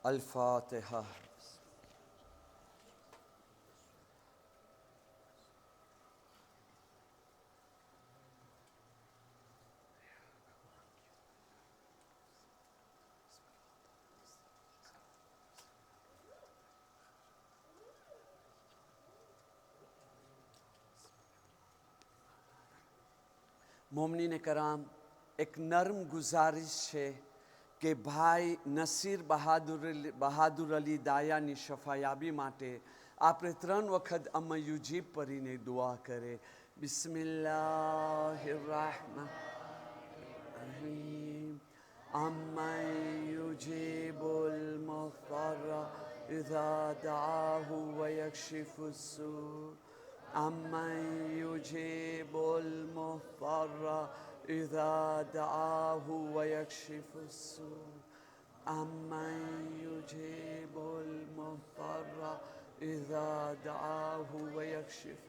अल-फातिहा। मोमिनीन कराम, एक नरम गुजारिश है कि भाई नसीर बहादुर अली दायानी शफायाबी माटे आपने 3 वखत अम्मा युजीब परीने दुआ करे। बिस्मिल्लाहिर्रहमानिर्रहीम। अम्मा युजीबुल मुफ़्तर्रा इज़ा दआहु व यक्शिफुस्सू। अम्मन युजीबुल मुफ़्तर्रा इज़ा दआहु व यक्शिफुस्सू। अम्मन युजीबुल मुफ़्तर्रा इज़ा दआहु व यक्शिफुस्सू।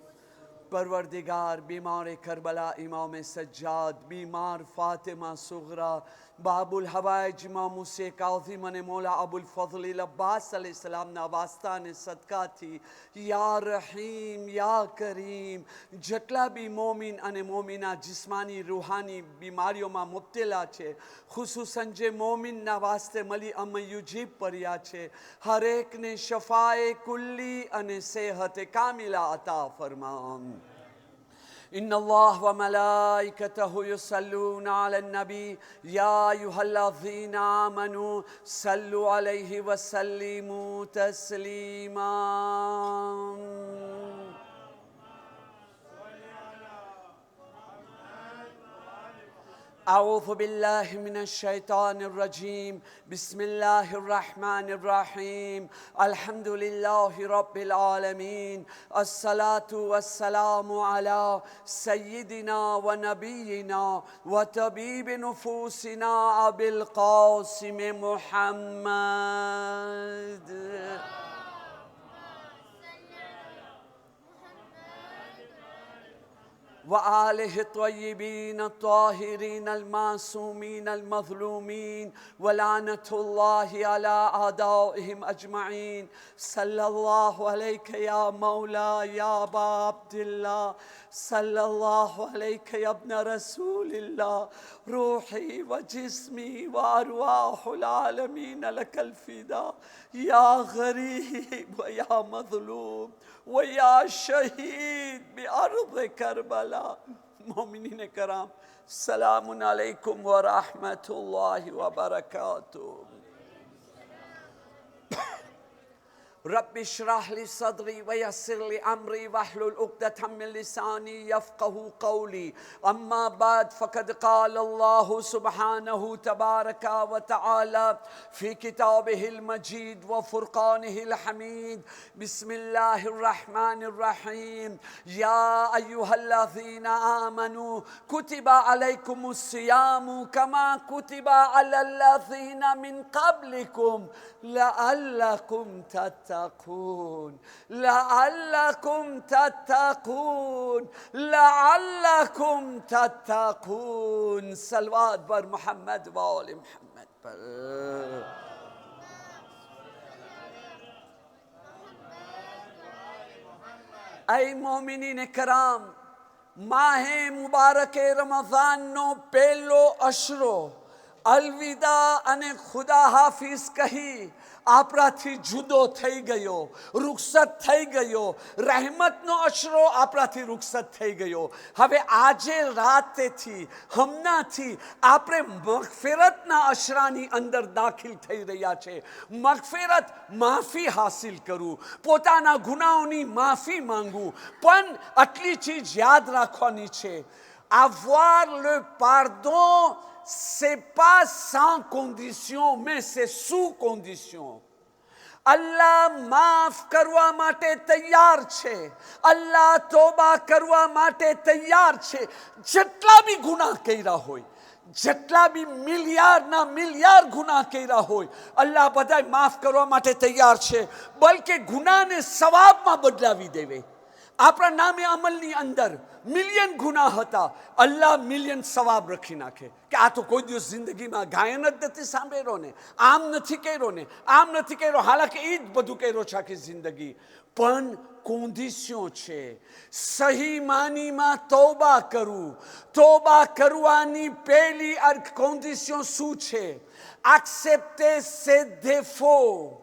परवरदिगार, बीमार करबला इमाम सज्जाद, बीमार फातिमा सुगरा, बाबुल हवाइज इमाम मूसा काज़िम ने मौला अबुल फज़ल अब्बास अलैहिस्सलाम ना वास्ता ने सदका थी। या रहीम या करीम, जटला भी मोमिन अने मोमिना जिस्मानी रूहानी बीमारियों में मुब्तला है, खुसूसन जे मोमिन ना वास्ते मली अम्मा युजीब पर्या है, हर एक ने शफाए कुल्ली अने सेहत कामिला अता फरमाम। इन्नल्लाह व मलाइकतहु युसल्लूना अलन नबी या अय्युहल्लज़ीना आमनू सल्लु अलैहि व सल्लिमू तस्लीमा। अऊज़ु बिल्लाहि मिनश शैतानिर रजीम। बिस्मिल्लाहिर्रहमानिर्रहीम। अल्हम्दुलिल्लाहि रब्बिल आलमीन। अस्सलातु वस्सलामु अला सय्यिदिना व नबियिना व तबीबि नुफूसिना अबिल क़ासिम मुहम्मद व आलिहि त्वय्यिबीन त्वाहिरीन अल-मासूमीन अल-मज़लूमीन व लानतुल्लाहि अला आदाइहिम अजमईन। सल्लल्लाहु अलैका या मौला या अबा अब्दिल्लाह, सल्लल्लाहु अलैका या इब्न रसूलिल्लाह। रूही व जिस्मी व अरवाहुल आलमीन लकल फ़िदा या गरीब व या मज़लूम व या शहीद बि अर्ज़ करबला। मोमिनीन कराम, सलामुन अलैकुम व रहमतुल्लाहि व बरकातुहू। रब्बि इश्रह ली सदरी व यस्सिर ली अमरी वहलुल उक़दतम मिन लिसानी यफ़क़हू क़ौली। अम्मा बाद फ़क़द क़ाल अल्लाहु सुब्हानहु तबारक व तआला फ़ी किताबिहिल मजीद व फ़ुरक़ानिहिल हमीद। बिस्मिल्लाहिर रहमानिर रहीम। या अय्युहल्लज़ीना आमनू कुतिबा अलैकुमुस सियामु कमा कुतिबा अलल्लज़ीना मिन क़ब्लिकुम लअल्लकुम तत्तक़ून। लअल्लकुम तत्तक़ून। लअल्लकुम तत्तक़ून। सलवात बर मोहम्मद व आले मोहम्मद पर। ऐ मोमिनीन कराम, माहे मुबारक रमज़ान नो पहलो अशरो अलविदा अने खुदा हाफिज कही आपराथी जुदो थई गयो, रुखसत थई गयो। रहमतनो अशरो आपराथी रुखसत थई गयो। हवे आजे राते थी हमनाथी आपरे मगफिरतना अशरानी अंदर दाखिल थई रह्या छे। मगफिरत माफी हासिल करूँ, पोताना गुनाहोनी माफी मांगू, पण आटली चीज याद राखवानी छे, avoir le pardon c'est pas sans condition mais c'est sous condition. अल्लाह माफ करवा माटे तैयार छे, अल्लाह तोबा करवा माटे तैयार छे। जेटला भी गुनाह कर्या होय, जेटला भी मिलियार ना मिलियार गुनाह कर्या होय, अल्लाह बधाय माफ करवा माटे तैयार छे। बल्कि गुनाह ने सवाब में बदलावी देवे। आपरा नामे अमल नी अंदर મિલિયન ગુના હતા, અલ્લાહ મિલિયન સવાબ રાખી નાખે કે આ તો કોઈ દિવસ જિંદગીમાં ગાયન જ નથી સાંભળ્યો ને, આમ નથી કર્યો ને, આમ નથી કર્યો, હાલાકી એ જ બધું કર્યો છે આખી જિંદગી. પણ કોન્ડિશન છે, સહી માનીમાં તૌબા કરું. તૌબા કરવાની પહેલી કોન્ડિશન શું છે? accepter ses défauts,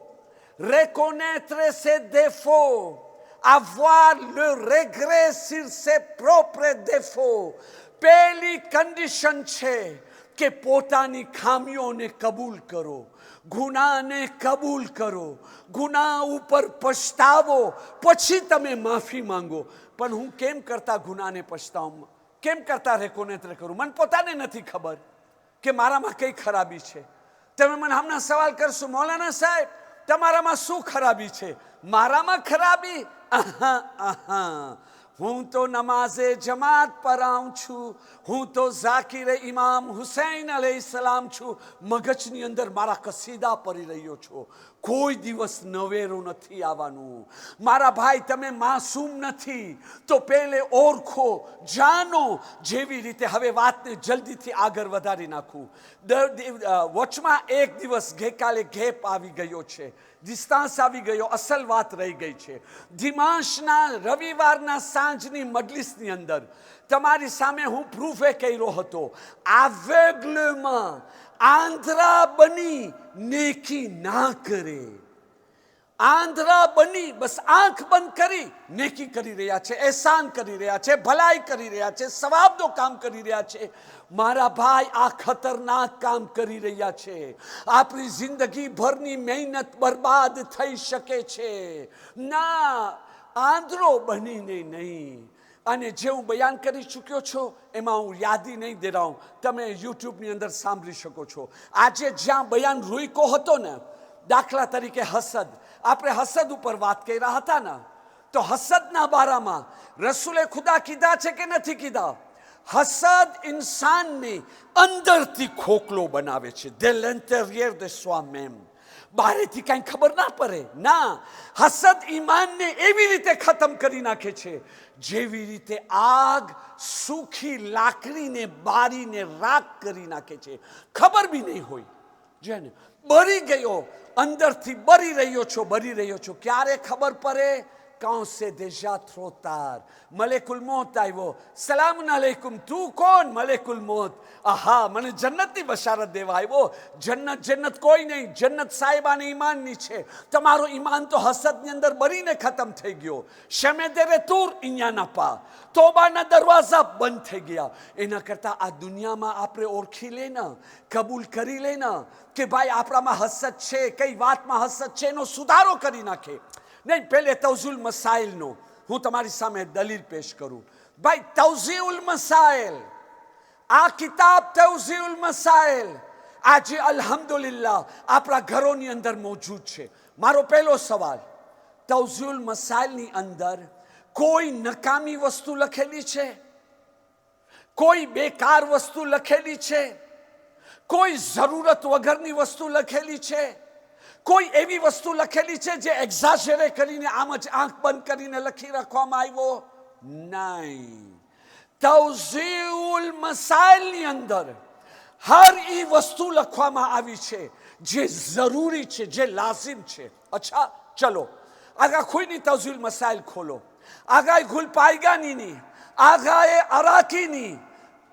reconnaître ses défauts, avoir le regret sur ses propres défauts. પહેલી કન્ડિશન છે કે પોતાની ખામીઓને કબૂલ કરો, ગુનાને કબૂલ કરો, ગુના ઉપર પછતાવો, પછી તમે માફી માંગો. પણ હું કેમ કરતા ગુનાને પછતાવું, કેમ કરતા રેકોનેત્ર કરું? મને પોતાને નથી ખબર કે મારામાં કઈ ખરાબી છે. તમે મને હમણાં સવાલ કરશો, મૌલાના સાહેબ તમારામાં શું ખરાબી છે? મારામાં ખરાબી હું તો નમાઝે જમાત પરાઉં છું, હું તો ઝાકિર ઇમામ હુસૈન અલૈહિસ્સલામ છું, મગજની અંદર મારા કસીદા પડી રહ્યો છો. કોઈ દિવસ નવેરો નથી આવવાનું. મારા ભાઈ તમે માસૂમ નથી તો પહેલે ઓળખો, જાણો. જેવી રીતે હવે વાતને જલ્દીથી આગળ વધારી નાખું. વચમાં એક દિવસ ગઈકાલે ગેપ આવી ગયો છે, ડિસ્ટન્સ આવી ગયો, અસલ વાત રહી ગઈ છે. દિમાશના રવિવારના સાંજની મજલિસની અંદર તમારી સામે હું પ્રૂફે કર્યો હતો, aveuglement આંધળા બની નેકી ના કરે. આંધળા બની બસ આંખ બંધ કરી નેકી કરી રહ્યા છે, એહસાન કરી રહ્યા છે, ભલાઈ કરી રહ્યા છે, સવાબનું કામ કરી રહ્યા છે. મારા ભાઈ આ ખતરનાક કામ કરી રહ્યા છે. આપણી જિંદગી ભરની મહેનત બરબાદ થઈ શકે છે. ના, આંધળો બનીને નહીં. અને જે હું બયાન કરી ચૂક્યો છું એમાં હું યાદી નહીં દે રહા હું, તમે યુટ્યુબની અંદર સાંભળી શકો છો. આજે જ્યાં બયાન રૂઈકો હતો ને, દાખલા તરીકે હસદ, આપણે હસદ ઉપર વાત કરી રહ્યા હતા ને, તો હસદના બારામાં રસૂલે ખુદા કીધા છે કે નથી કીધા? હસદ ઇન્સાનને અંદરથી ખોખલો બનાવે છે, de l'intérieur de soi-même. બહારેથી કાંઈ ખબર ના પડે. ના, હસદ ઈમાનને એવી રીતે ખતમ કરી નાખે છે જેવી રીતે આગ સૂખી લાકડીને બારીને રાખ કરી નાખે છે, ખબર બી નહીં હોય. જેને બળી ગયો, અંદરથી બળી રહ્યો છો, ક્યારે ખબર પડે? quand c'est déjà trop tard. મલેકુલ મોત આવ્યો, સલામ અલૈકુમ, તું કોણ? મલેકુલ મોત. આહા, મને જન્નતની બશારત દેવા આવ્યો. જન્નત કોઈ નહીં, જન્નત સાહેબાને ઈમાનની છે. તમારો ઈમાન તો હસદની અંદર બળીને ખતમ થઈ ગયો. શમે દેરે તુર અહીંયા ના પા, તોબાના દરવાજા બંધ થઈ ગયા. એના કરતાં આ દુનિયામાં આપણે ઓળખી લેના, કબૂલ કરી લેના કે ભાઈ આપણામાં હસદ છે, કઈ વાતમાં હસદ છે એનો સુધારો કરી નાખે. નહીં, પહેલે તવઝીઉલ મસાઇલનો હું તમારી સામે દલીલ પેશ કરું. ભાઈ તવઝીઉલ મસાઇલ, આ કિતાબ તવઝીઉલ મસાઇલ આજે અલ્હમ્દુલિલ્લાહ આપણા ઘરોની અંદર મોજૂદ છે. મારો પહેલો સવાલ, તવઝીઉલ મસાઇલની અંદર કોઈ નકામી વસ્તુ લખેલી છે? કોઈ બેકાર વસ્તુ લખેલી છે? કોઈ જરૂરત વગરની વસ્તુ લખેલી છે? કોઈ એવી વસ્તુ લખેલી છે જે એક્ઝાજરે કરીને આમ જ આંખ બંધ કરીને લખી રાખવામાં આવ્યો? નહીં. તવઝીઉલ મસાઇલની અંદર હર એ વસ્તુ લખવામાં આવી છે જે જરૂરી છે, જે લાઝિમ છે. અચ્છા ચલો, આગા કોઈની તવઝીઉલ મસાઇલ ખોલો, આગાએ ગુલ પાયગાનીની, આગાએ અરાકીની,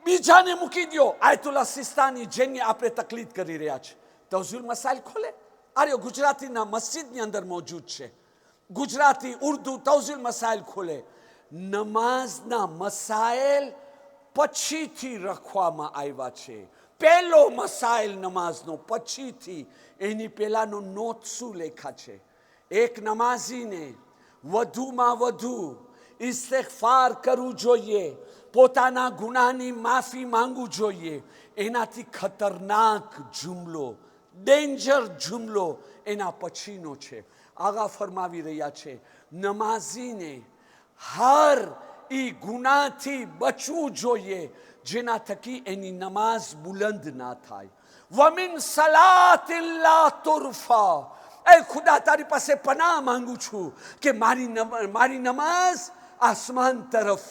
બીજાને મૂકી દો આયતુલ્લાહ સિસ્તાની, જેની આપણે તકલીદ કરી રહ્યા છે. તવઝીઉલ મસાઇલ ખોલે, અરે ગુજરાતીના મસ્જિદની અંદર મોજૂદ છે. ગુજરાતી, ઉર્દુ તવઝીઉલ મસાઇલ ખોલે. નમાઝના મસાઇલ પછીથી રખવામાં આવ્યા છે. પહેલો મસાઇલ નમાઝનો પછીથી, એની પહેલાનો નોટ શું લેખા છે? એક નમાઝીને વધુમાં વધુ ઇસ્તિગફાર કરવું જોઈએ, પોતાના ગુનાહની માફી માંગવું જોઈએ. એનાથી ખતરનાક જુમલો, ડેન્જર જુમલો એના પછીનો છે. આગા ફરમાવી રહ્યા છે, નમાઝીને હર એ ગુનાથી બચવું જોઈએ જેના થકી એની નમાઝ બુલંદ ના થાય. વમિન સલાતિન લા તુરફા, એ ખુદા તારી પાસે પનાહ માંગુ છું કે મારી નમાઝ આસમાન તરફ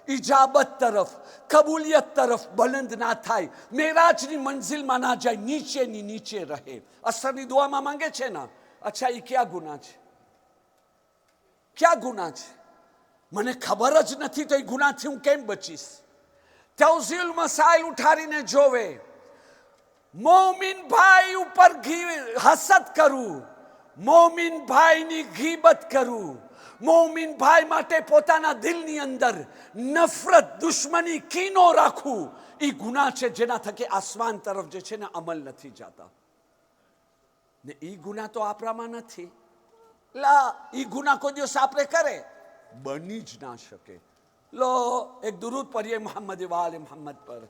ઇજાબત તરફ, કબૂલિયત તરફ બલંદ ના થાય, મેરાજની મંઝિલમાં ના જાય, નીચેની નીચે રહે. અસરની દુઆમાં માંગે છે ને, અચ્છા એ ક્યાં ગુના છે? ક્યાં ગુના છે? મને ખબર જ નથી તો એ ગુનાથી હું કેમ બચીશ? તૌઝીલ મસાઇલ ઉઠાડીને જોવે, મોમિન ભાઈ ઉપર હસદ કરું, મોમિન ભાઈની ગીબત કરું, મોમિન ભાઈ માટે પોતાના દિલની અંદર નફરત, દુશ્મની, કીનો રાખવું, એ ગુના છે જેના થકી આસમાન તરફ જે છે ને અમલ નથી જતા. ને એ ગુના તો આપણામાં નથી. લા એ ગુના કોઈ દિવસ આપણે કરે બની જ ના શકે. લો એક દુરૂદ પઢીએ મોહમ્મદ વાલે મોહમ્મદ પર.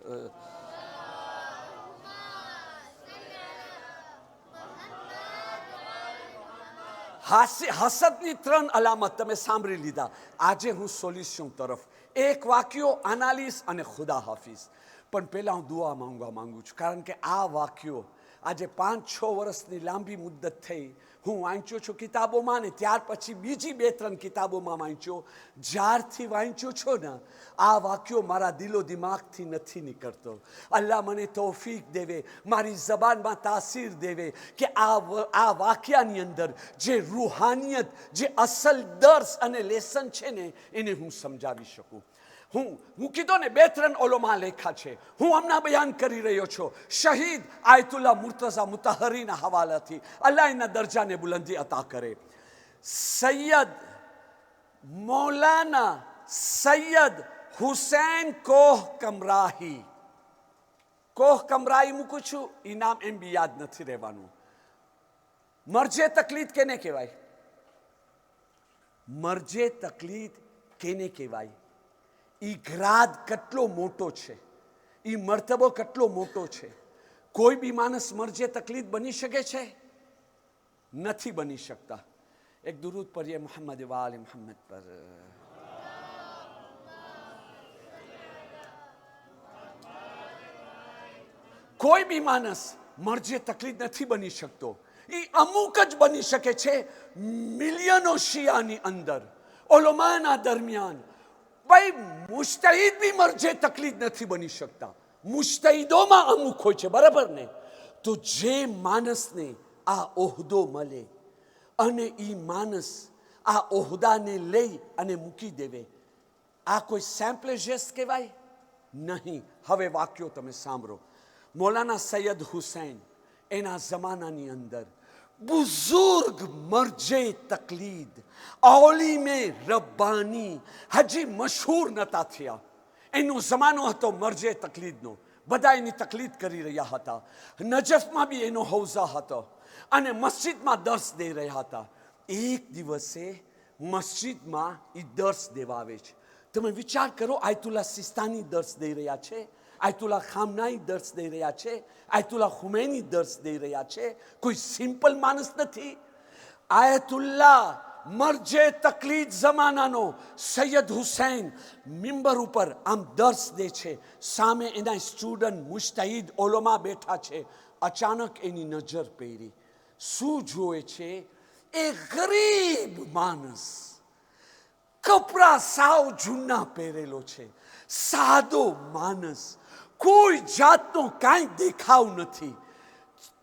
હસદની 3 અલામત તમે સાંભળી લીધા. આજે હું સોલ્યુશન તરફ, એક વાક્યો, એનાલિસ અને ખુદા હાફિઝ. પણ પહેલા હું દુઆ માંગુ છું, કારણ કે આ વાક્યો આજે 5-6 વર્ષની લાંબી મુદ્દત થઈ. હું વાંચ્યો છું કિતાબોમાં, ને ત્યાર પછી બીજી 2-3 કિતાબોમાં વાંચ્યો. જ્યારથી વાંચ્યો છો ને આ વાક્યો મારા દિલો દિમાગથી નથી નીકળતો. અલ્લાહ મને તૌફીક દેવે, મારી જબાનમાં તાસીર દેવે કે આ વાક્યાની અંદર જે રૂહાનિયત, જે અસલ દર્સ અને લેસન છે ને એને હું સમજાવી શકું. હું કીધો ને 2-3 ઓલોમાં લેખા છે, હું હમણાં બયાન કરી રહ્યો છું. શહીદ આયતુલ્લાહ મુર્તઝા મુતહરીના હવાલાથી અલ્લાહ એના દરજાને બુલંદી અતા કરે. સૈયદ મૌલાના સૈયદ હુસૈન કોહ કમરાહી, કોહ કમરાહી મૂકું છું, એ નામ એમ બી યાદ નથી રહેવાનું. મરજે તકલીદ કેને કહેવાય? મરજે તકલીદ કેને કહેવાય? એ ગ્રાદ કેટલો મોટો છે, એ મર્તબો કેટલો મોટો છે. કોઈ બી માણસ મરજે તકલીદ બની શકે છે? નથી બની શકતા. એક દુરૂદ પઢીએ મોહમ્મદ વાલે મોહમ્મદ પર. કોઈ બી માણસ મરજે તકલીદ નથી બની શકતો. એ અમુક જ બની શકે છે મિલિયનો શિયાની અંદર, ઓલોમાના દરમિયાન. ભાઈ મુજતહિદ બી મરજે તકલીદ નથી બની શકતા. મુજતહિદોમાં અમુક હોય છે, બરાબર ને? તો જે માણસને આ ઓહદો મળે અને એ માણસ આ ઓહદાને લઈ અને મૂકી દેવે, આ કોઈ સેમ્પલેજેસ કહેવાય? નહીં. હવે વાક્યો તમે સાંભળો. મૌલાના સૈયદ હુસૈન એના જમાનાની અંદર બુઝુર્ગ મરજે તકલીદ, ઓલીમે રબ્બાની હજી મશહૂર નતા થયા. એનો જમાનો હતો મરજે તકલીદનો. બધા એની તકલીદ કરી રહ્યા હતા. નજફમાં બી એનો હૌઝા હતો અને મસ્જિદમાં દર્સ દઈ રહ્યા હતા. એક દિવસે મસ્જિદમાં એ દર્સ દેવા આવે છે. તમે વિચાર કરો, આયતુલ્લાહ સિસ્તાની દર્સ દઈ રહ્યા છે, આયતુલ્લાહ ખામનાઈ દર્સ દઈ રહ્યા છે, આયતુલ્લાહ ખુમૈની દર્સ દઈ રહ્યા છે. કોઈ સિમ્પલ માણસ નથી. આયતુલ્લાહ મરજે તકલીદ જમાનાનો સૈયદ હુસૈન મિંબર ઉપર આમ દર્સ દે છે. સામે એના સ્ટુડન્ટ મુજતહિદ ઓલોમાં બેઠા છે. અચાનક એની નજર પડી. શું જોવે છે? એ ગરીબ માણસ કપડા સાવ જૂના પહેરેલો છે, સાદો માણસ, કોઈ જાતનો કાંઈ દેખાવ નથી.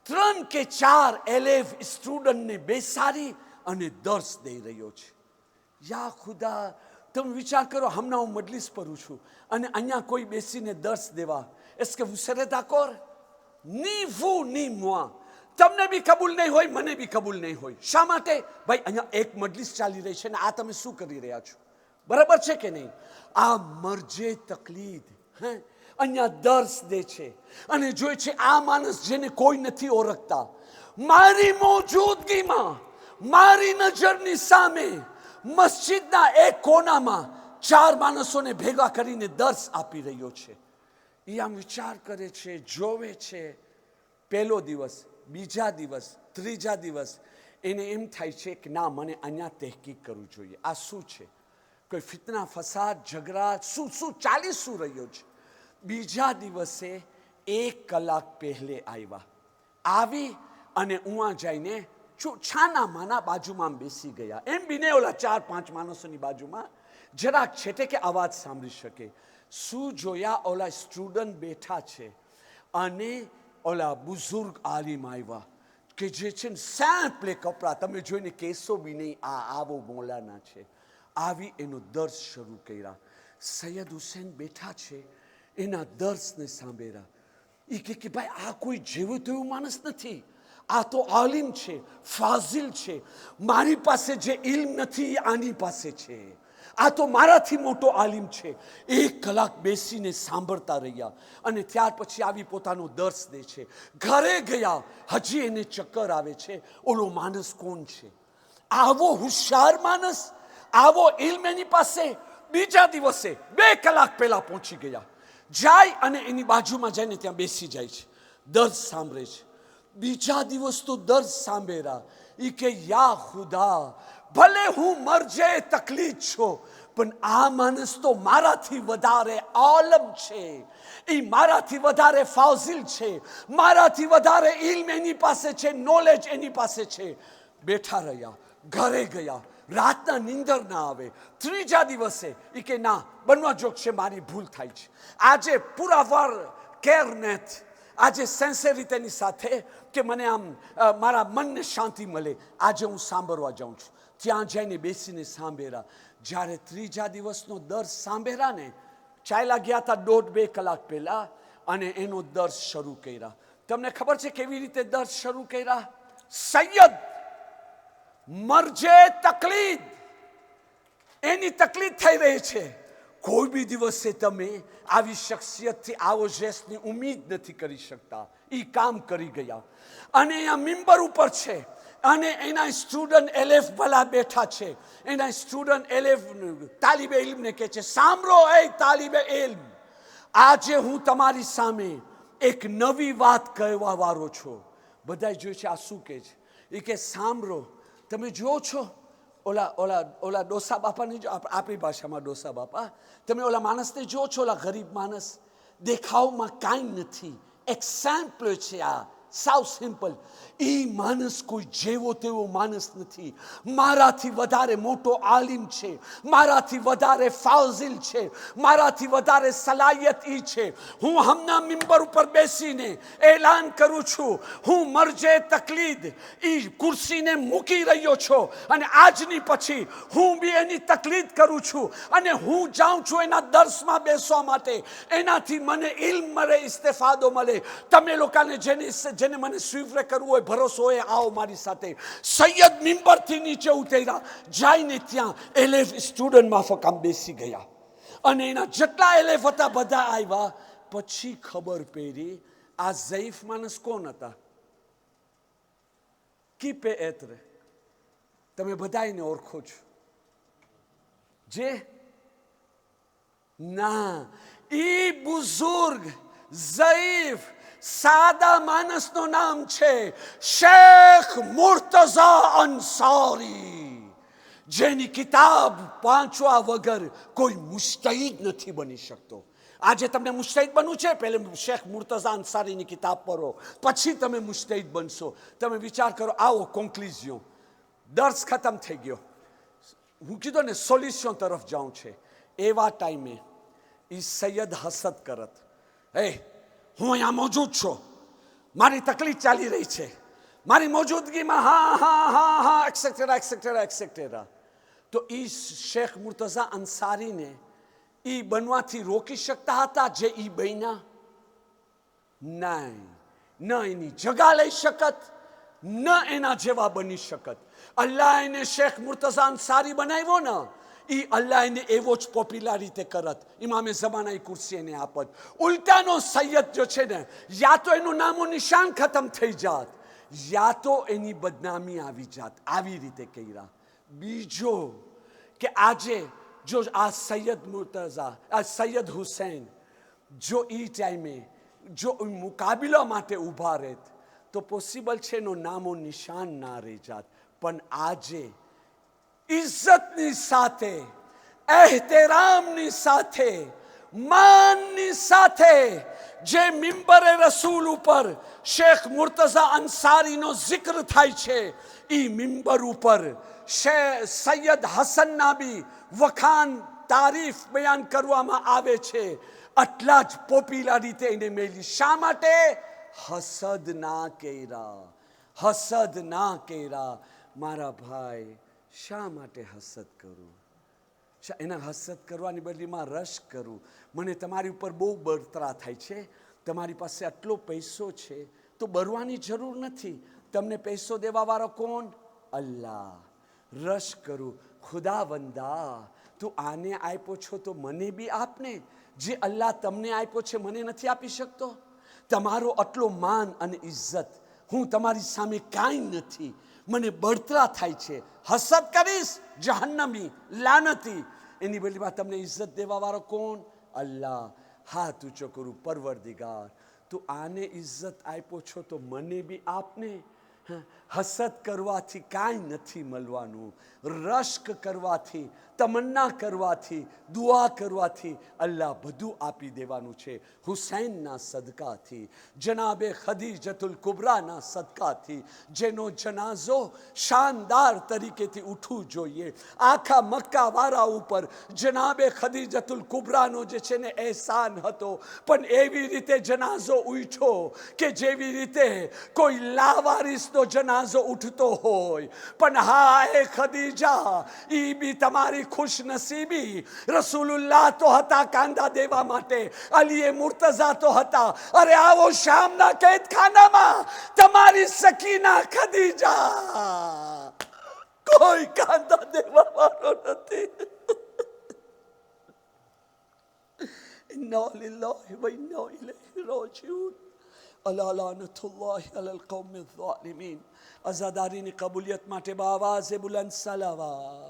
3 કે 4 એલેફ સ્ટુડન્ટને બેસાડી અને દર્સ દઈ રહ્યો છે. યા ખુદા, તમે વિચાર કરો, હમણાં હું મજલિસ પર છું અને અહીંયા કોઈ બેસીને દર્સ દેવા, એસ કે vous serez d'accord? ની vous ની moi. તમને બી કબૂલ નહીં હોય, મને બી કબૂલ નહીં હોય. શા માટે? ભાઈ અહીંયા એક મજલિસ ચાલી રહી છે ને આ તમે શું કરી રહ્યા છો? બરાબર છે કે નહીં? આ મરજે તકલીદ અહીંયા દર્સ દે છે અને જોઈ છે આ માણસ જેને કોઈ નથી ઓળખતા, મારી મોજૂદગીમાં, મારી નજરની સામે મસ્જિદના એક કોનામાં 4 માણસોને ભેગા કરીને દર્સ આપી રહ્યો છે. એ આમ વિચાર કરે છે, જોવે છે. પહેલો દિવસ, બીજા દિવસ, ત્રીજા દિવસ એને એમ થાય છે કે ના, મને અહીંયા તહેકીક કરવું જોઈએ. આ શું છે? કોઈ ફિતના, ફસાદ, ઝઘડા, શું ચાલી શું રહ્યો છે? બીજા દિવસે 1 કલાક પહેલે આવ્યા. આવી અને ઉવા જઈને છાના માના બાજુમાં બેસી ગયા. એમ બી ને ઓલા 4-5 માણસોની બાજુમાં જરાક છેટે કે અવાજ સાંભળી શકે. શું જોયા? ઓલા સ્ટુડન્ટ બેઠા છે અને ઓલા બુઝુર્ગ આલિમ આવ્યા કે જે છે ને સેમ્પલે કપડા, તમે જોઈને કહેશો બી નહીં આ આવો મોલાના છે. આવી એનો દર્શ શરૂ કર્યા. સૈયદ હુસેન બેઠા છે, એના દર્શને સાંભળ્યા. એ કે ભાઈ આ કોઈ જેવું તેવું માણસ નથી, આ તો આલિમ છે, ફાઝિલ છે. મારી પાસે જે ઇલ્મ નથી એ આની પાસે છે. આ તો મારાથી મોટો આલિમ છે. 1 કલાક બેસીને સાંભળતા રહ્યા અને ત્યાર પછી આવી પોતાનો દર્શ દે છે. ઘરે ગયા, હજી એને ચક્કર આવે છે. ઓલો માણસ કોણ છે? આવો હોશિયાર માણસ, આવો ઇલ્મ એની પાસે. બીજા દિવસે 2 કલાક પહેલા પહોંચી ગયા. જાય અને એની બાજુમાં જઈને ત્યાં બેસી જાય છે, દર્શ સાંભળે છે. બીજા દિવસ તો દર્શ સાંભળ્યા. એ કે યા ખુદા, ભલે હું મરજે તકલીફ છો, પણ આ માણસ તો મારાથી વધારે આલમ છે, એ મારાથી વધારે ફાઝિલ છે, મારાથી વધારે ઇલ્મ એની પાસે છે, નોલેજ એની પાસે છે. બેઠા રહ્યા. ઘરે ગયા, રાતના નીંદર ના આવે. ત્રીજા દિવસે એ કે ના, બનવા જોગ છે, મારી ભૂલ થાય છે. આજે પુરાવાર કેરનેત, આજે સેન્સેરિટીની સાથે કે મને આમ મારા મનને શાંતિ મળે, આજે હું સાંભળવા જાઉં છું. ત્યાં જઈને બેસીને સાંભળ્યા. જ્યારે ત્રીજા દિવસનો દર્શ સાંભળ્યા ને, ચાલ્યા ગયા હતા 1.5-2 કલાક પહેલા અને એનો દર્શ શરૂ કર્યા. તમને ખબર છે કેવી રીતે દર્શ શરૂ કર્યા? સૈયદ મરજે તકલીફ, એની તકલીફ થઈ રહી છે. કોઈ બી દિવસે તમે આવી શખ્સિયતથી આવો જેસની ઉમ્મીદ નથી કરી શકતા. એ કામ કરી ગયા અને અહીંયા મિંબર ઉપર છે અને એના સ્ટુડન્ટ એલેફ ભલા બેઠા છે. એના સ્ટુડન્ટ એલેફ તાલિબે ઇલ્મને કહે છે, સાંભળો એ તાલિબે ઇલ્મ, આજે હું તમારી સામે એક નવી વાત કહેવા વાળો છું. બધા જોઈ છે આ શું કહે છે? એ કે સાંભળો, તમે જુઓ છો ઓલા ડોસા બાપાને, જો આપણી ભાષામાં ડોસા બાપા, તમે ઓલા માણસને જુઓ છો, ઓલા ગરીબ માણસ, દેખાવમાં કાંઈ નથી, એક્ઝામ્પલ છે આ, સાવ સિમ્પલ. એ માણસ કોઈ જેવો તેવો માણસ નથી, મારાથી વધારે મોટો આલિમ છે, મારાથી વધારે ફાઝિલ છે, મારાથી વધારે સલાહિયત ઈ છે. હું હમણાં મિંબર ઉપર બેસીને એલાન કરું છું, હું મરજે તકલીદ ઈ કુર્સીને મૂકી રહ્યો છું અને આજની પછી હું બી એની તકલીદ કરું છું અને હું જાઉં છું એના દર્શમાં બેસવા માટે. એનાથી મને ઇલ્મ મળે, ઇસ્તફાદો મળે. તમે લોકોને જેને મને સ્વીફરે કરવું હોય, ભરોસો હોય, આવો મારી સાથે. સૈયદ મિંબરથી નીચે ઉતર્યા, જઈને ત્યાં એલેફ સ્ટુડન્ટ માફક આમ બેસી ગયા અને એના જેટલા એલેફ હતા બધા આવ્યા. પછી ખબર પડી આ ઝઈફ માણસ કોણ હતા? કીપે એત્રે, તમે બધા એને ઓળખો છો જે? ના, ઈ બુઝુર્ગ ઝઈફ સાદા માણસનું નામ છે શેખ મુર્તઝા અન્સારી, જેની કિતાબ વાંચવા વગર કોઈ મુસ્તહિદ નથી બની શકતો. આજે તમને મુસ્તહિદ બનવું છે, પહેલે શેખ મુર્તઝા અન્સારીની કિતાબ પઢો, પછી તમે મુસ્તહિદ બનશો. તમે વિચાર કરો, આવો કોન્ક્લુઝિયો, દર્શ ખતમ થઈ ગયો. હું કીધું ને સોલ્યુશન તરફ જાઉં છે. એવા ટાઈમે એ સૈયદ હસદ કરત, હે હું અહીંયા મોજૂદ છું, મારી તકલીફ ચાલી રહી છે, મારી મોજૂદગીમાં હા હા હા હા એક્સેટ્રા એક્સેટ્રા એક્સેટ્રા. તો એ શેખ મુર્તઝા અન્સારીને એ બનવાથી રોકી શકતા હતા જે એ બન્યા? નહીં, ન એની જગા લઈ શકત, ન એના જેવા બની શકત. અલ્લાહ એને શેખ મુર્તઝા અન્સારી બનાવ્યો ને, એ અલ્લાહ એને એવો જ પોપ્યુલારિટી કરત, ઇમામે ઝમાના એ કુર્સી એને આપત. ઉલટાનો સૈયદ જો છે ને, યા તો એનું નામો નિશાન ખતમ થઈ જાત, યા તો એની બદનામી આવી જાત. આવી રીતે કર્યા. બીજો કે આજે જો આ સૈયદ મુર્તઝા, આ સૈયદ હુસૈન જો એ ટાઈમે જો મુકાબલા માટે ઊભા રહેત તો પોસિબલ છે એનો નામો નિશાન ના રહી જાત. પણ આજે ઇજ્જતની સાથે, એહતરામની સાથે, માનની સાથે જે મિંબરે રસૂલ ઉપર શેખ મુર્તઝા અન્સારીનો જિક્ર થાય છે, એ મિંબર ઉપર સૈયદ હસનના બી વખાણ તારીફ બયાન કરવામાં આવે છે આટલા જ પોપ્યુલારિટી એને મેળવી. શા માટે? હસદ ના કર્યા, હસદ ના કર્યા. મારા ભાઈ, શા માટે હસદ કરું? એના હસદ કરવાની બદલીમાં રસ કરું. મને તમારી ઉપર બહુ બળતરા થાય છે. તમારી પાસે આટલો પૈસો છે તો બરવાની જરૂર નથી. તમને પૈસો દેવા વાળો કોણ? અલ્લાહ. રસ કરું, ખુદાવંદા તું આને આપ્યો છો તો મને બી આપને. જે અલ્લાહ તમને આપ્યો છે મને નથી આપી શકતો? તમારો આટલો માન અને ઇજ્જત, હું તમારી સામે કાંઈ નથી. મને બળતરા થાય છે. હસદ કરીશ, જહન્નમી, લાનતી. એની બદલીમાં તમને ઇજ્જત દેવા વાળો કોણ? અલ્લાહ. હાથ ઊંચો કરું, પરવરદિગાર તું આને ઇજ્જત આપ્યો છો તો મને બી આપને. હસદ કરવાથી કાંઈ નથી મળવાનું. રશ્ક કરવાથી, તમન્ના કરવાથી, દુઆ કરવાથી અલ્લાહ બધું આપી દેવાનું છે. હુસૈનના સદકાથી, જનાબે ખદીજતુલ કુબરાના સદકાથી, જેનો જનાઝો શાનદાર તરીકેથી ઉઠવું જોઈએ. આખા મક્કાવાળા ઉપર જનાબે ખદીજતુલ કુબરાનો જે છે ને એહસાન હતો, પણ એવી રીતે જનાઝો ઉઠ્યો કે જેવી રીતે કોઈ લાવારીસનો જનાઝો ઉઠતો હોય. પણ હા, એ ખદીજા, ઈ બી તમારી ખુશનસીબી. રસૂલુલ્લાહ તો હતા કાંદા દેવા માટે, અલીએ મુર્તઝા તો હતા. અરે આવો શામના કેદખાનામાં તમારી સકીના ખદીજા, કોઈ કાંદા દેવા વાળો નથી. ઇન્ના લિલ્લાહિ વ ઇન્ના ઇલૈહિ રાજીઉન. અલા લાનતુલ્લાહિ અલલ કૌમિ ઝાલિમીન. અઝાદારીની કબૂલિયત માટે બાવાઝે બુલંદ સલાવત.